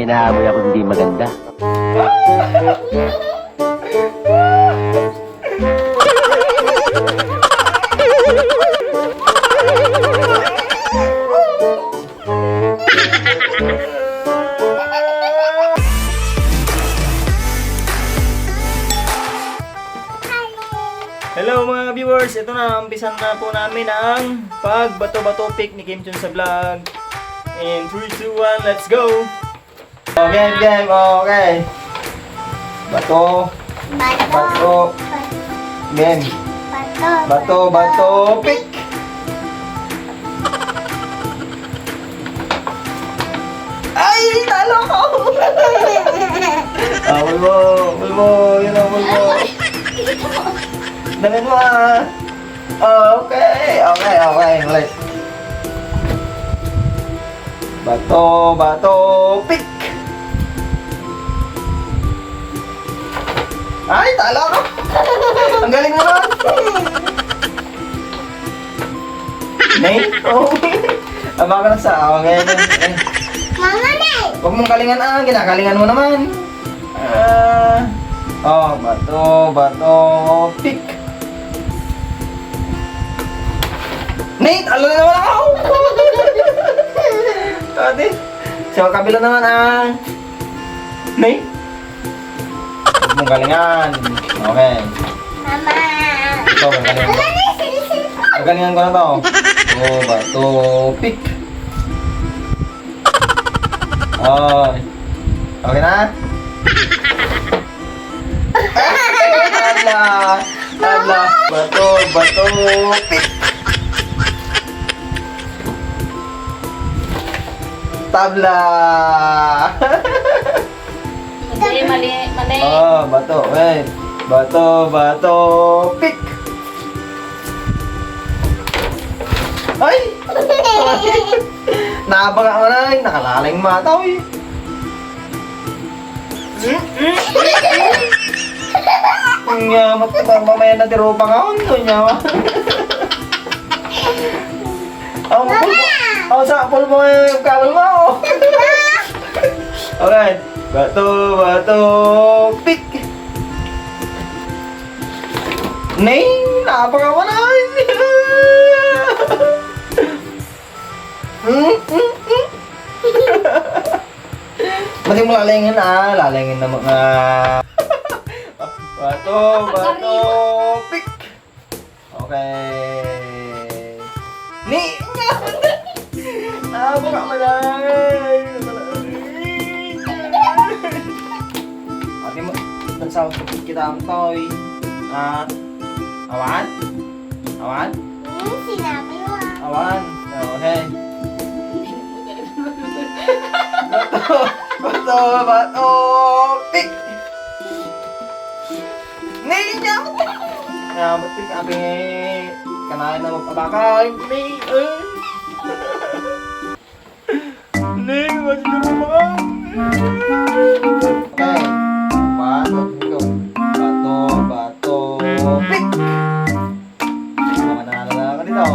may naamoy ako hindi maganda. Hello mga viewers, ito na, umpisan na po namin ang pagbato-bato pick ni Kim Chun sa vlog. In 3, 2, 1, let's go! Okay, game, okay. Bato, bato, game. Bato, bato, pick! Ay, talo ko! Bulbo, yun ang bulbo. Damit mo ah. Okay. Ulit. Bato, bato, pick! Ay, talo ko! Ang galing naman! Nay? Oh. Aba ka na sa okay. Mama Nay! Huwag mong kalingan ginakalingan mo naman. Bato, bato, pick! Nate, alo na naman ako! Ate, sa kabila naman Nate? Huwag mong galingan. Okay. Mama! Ito, magalingan ko. Magalingan ko na to. Bato, pick! Okay na? Tabla! Bato, bato, pick! Tabla! Mali. Bato, wait. Bato, bato, pick! Ay! Nakabanga mo na, nakalaling mataw eh. Ang yamat ka bang mamaya na tirupa ka ako, nyawa. Sa pulbo yung kabel mo. Okay. Bato, bato, pick! Nay, napaka mo na. Mati mo lalengin lalengin na mga bato, bato, pick! Okay. Ni, napaka mo na. Ate mo, sa kita ang toy. Awan? Awan? Sinabi mo Awan? Okay. Bato, bato, pick! Nyamot! Nyamot, pick. Abi, kanain na magpabakay. Masih di rumah. Okay. Bato, pick! Mga nanalo ka dito.